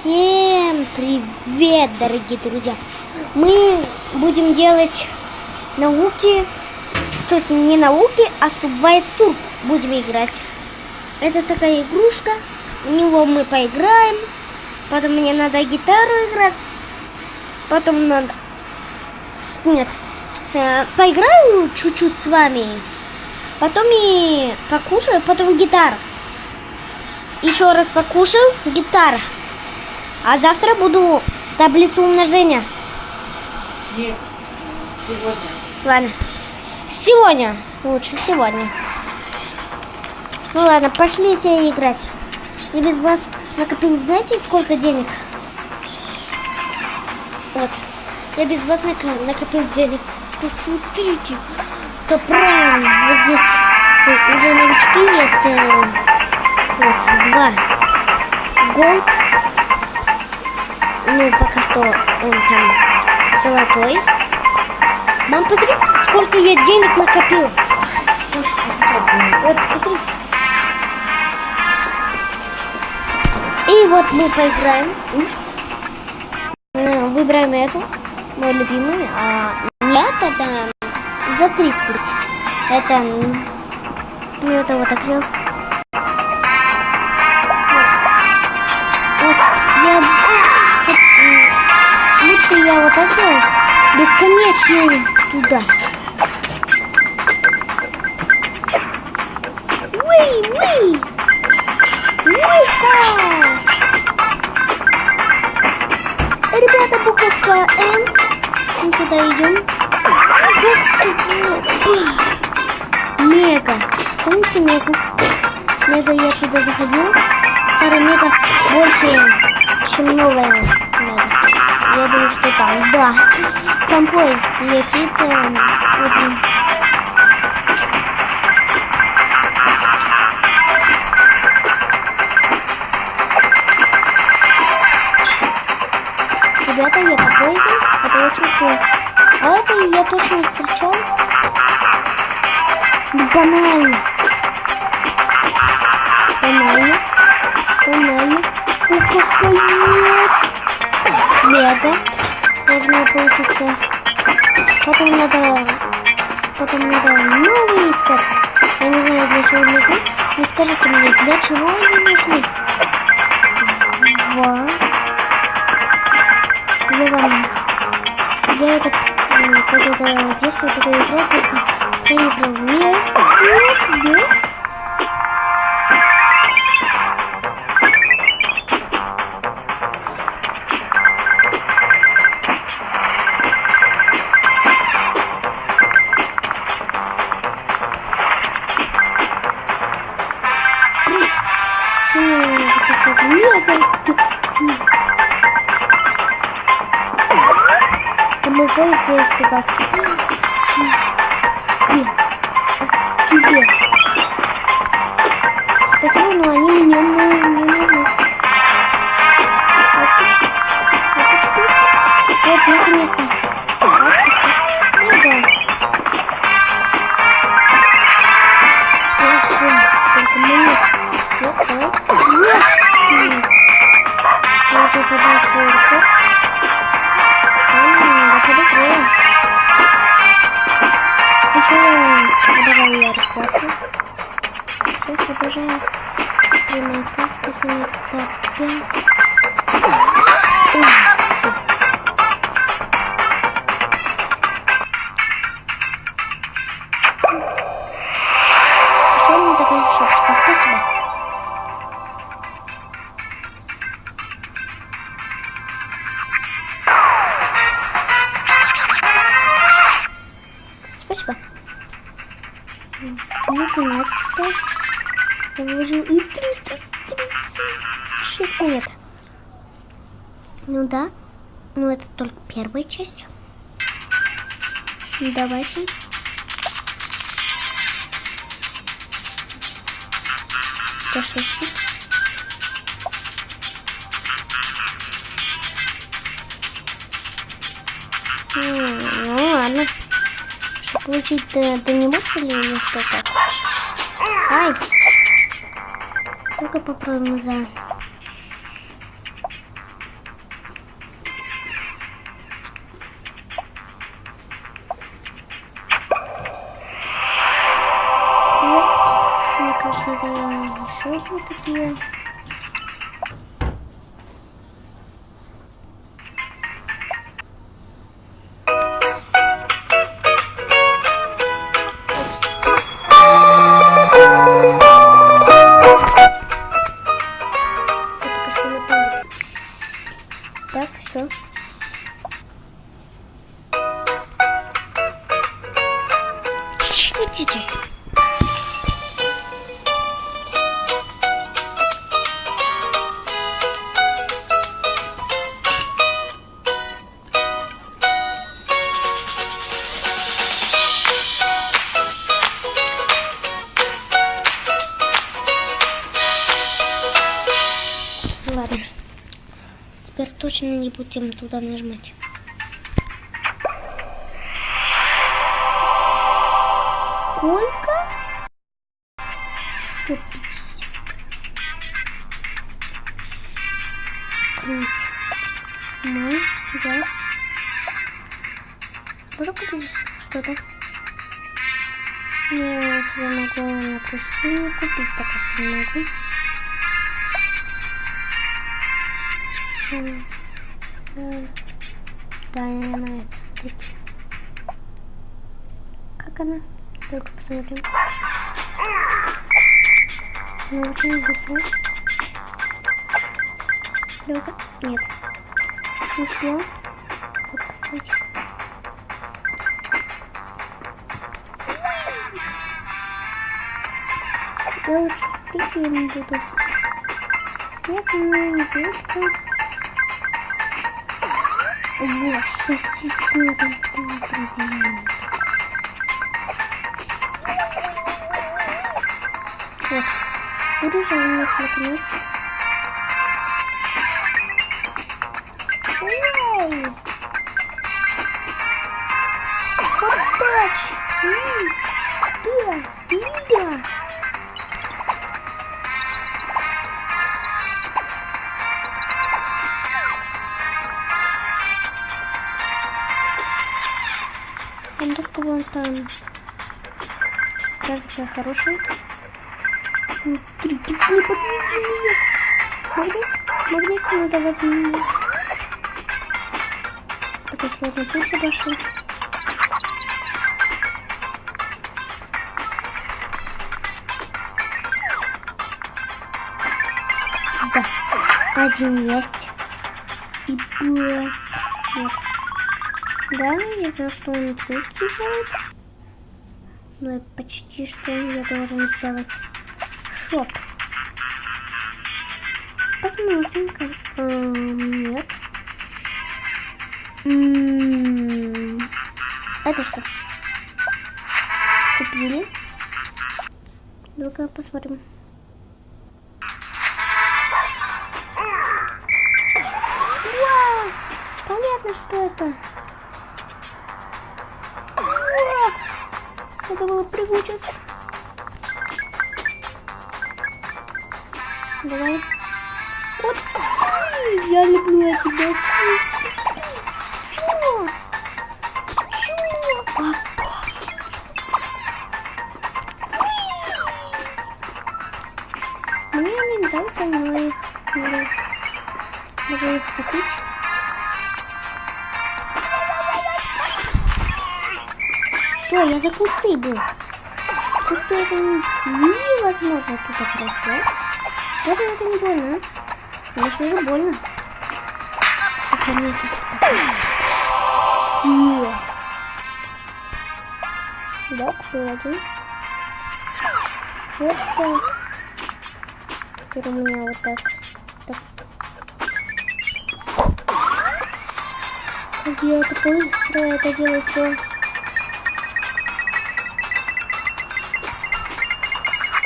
Всем привет, дорогие друзья! Мы будем делать науки, то есть не науки, а Subway Surf будем играть. Это такая игрушка, в него мы поиграем, потом мне надо гитару играть, потом надо... Нет, поиграю чуть-чуть с вами, потом и покушаю, потом гитара. Еще раз покушаю, гитара. А завтра буду таблицу умножения. Нет, сегодня. Ладно. Сегодня. Лучше сегодня. Ну ладно, пошлите играть. Я без вас накопил, знаете, сколько денег? Вот. Я без вас накопил денег. Посмотрите. То правильно. Вот здесь уже новички есть. Вот, 2. Голд. Ну, пока что он там золотой. Мам, посмотри, сколько я денег накопил. Вот, посмотри. И вот мы поиграем. Упс. Выбираем эту, мой любимый. Нет, это за 30. Это... Ну, это вот так сделал. Вот. Лучше я вот так делаю. Бесконечно туда. Уи! Ребята, буковка М. Мы туда идем. Мега. Помните Мегу? Мега, я сюда заходил. Старый Мега больше, чем новая Мега. Я думаю, что там, да. Там поезд летит. Ребята, я по поезду. Это очень плохо. А это я точно встречал. Банально. Упаковка нет. Мега. Должно получиться. Потом надо новые искать. Я не знаю, для чего нужны. Не скажите мне, для чего они нужны? 2. Я это когда детство такое играл, только я играл. Нет. Мы будем здесь испугаться. Тебе. Спасибо, но они мне не нужны. Вот, наконец-то. Я уже подал свой рекорд. Подозреваю. Ничего, давай я рекорд. Сейчас обожаю Майнкрафт, посмотреть топ 5. Еще мне такая шапочка, спасибо. Спасибо. Наконец-то я вложил и 336 монет. Ну да. Ну это только первая часть. Давайте. До 6. Ну ладно. Получить ты не можешь или что-то? Ай! Только попробуем за Вот такие. Так, все. Идите. Ладно. Теперь точно не будем туда нажимать. Сколько? 150. Мой, да. Можно купить что-то? Я себе могу на пустыне купить, пока что не могу. Да, я на это. Как она? Только посмотрим. Ну, очень быстро. Давай-ка. Нет. Не успела. Вот, посмотрите. Я лучше с не буду. Нет, не девушка. Вот, сейчас надо попробовать. Вот. Буду же у меня телефон есть. Ой! Попачки! Да. Он только вон там. Кажется, хороший. Смотрите, не подведи меня. Магнит не давать мне. Такой сложный путь обошел. Да, один есть. И будет. Нет. Да, я знаю, что он тут делает. Но я почти что я должен сделать шоп. Посмотрим, как... нет. Это что? Купили. Ну-ка посмотрим. Вау! Понятно, что это. Это было прыгуче. Давай. Вот. Я люблю эти доски. Чё? Мне они нравятся, но их можно их купить. Что? Я за кусты был. Кусты это невозможно тут играть, да? Даже это не больно, а? Конечно же больно. Сохраняйте спокойно. Да, купил один. Вот так. Теперь у меня вот так. Как я это быстро это делаю все.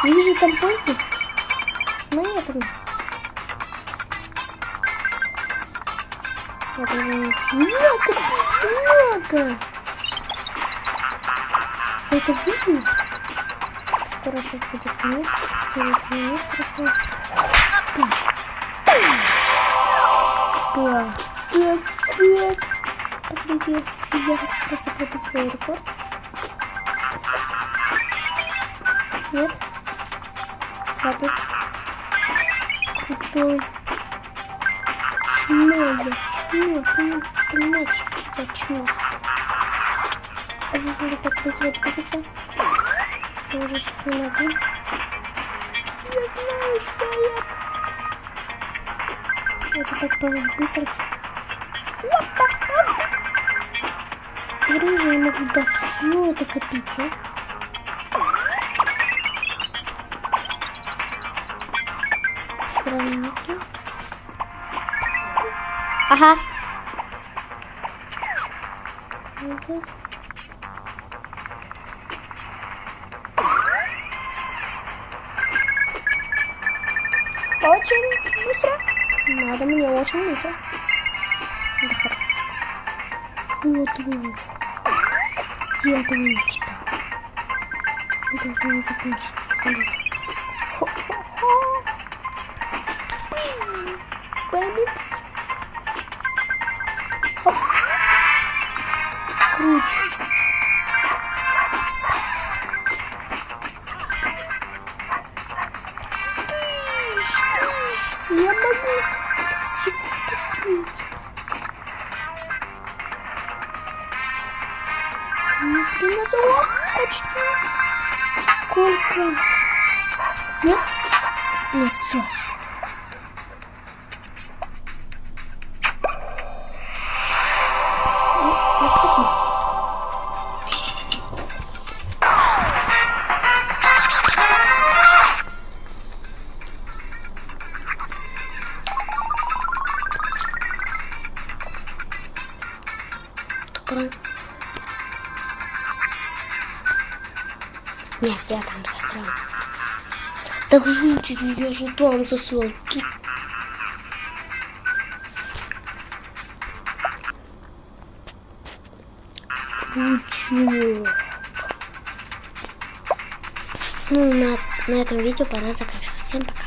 Вижу там поезд с монетами. Много. Это видно? Скоро сейчас будет конец. 9 минут прошло. Так. Посмотрите, я хочу просто пробить свой рекорд. Нет. Я тут. крутой. Чмо я, понимаете, я чмо. А здесь надо так быстро двигаться. Я уже сейчас не могу. Я знаю, что я... Это так быстро. Говорю же, я могу до все это копить, а? Странники. Ага. Очень быстро. Надо мне очень быстро. Да, хорошо. Вот. Я этого не мечтал. Мы должны закончить сегодня. Бэмикс. Хоп. Круче. Я могу все топить. Ни хрена себе. Почти. Сколько? Нет? Нет, все. Ну, спасибо. Нет, я там застрял. Так жуть, я же там застрял. Ничего. Ну, на этом видео пора заканчивать. Всем пока.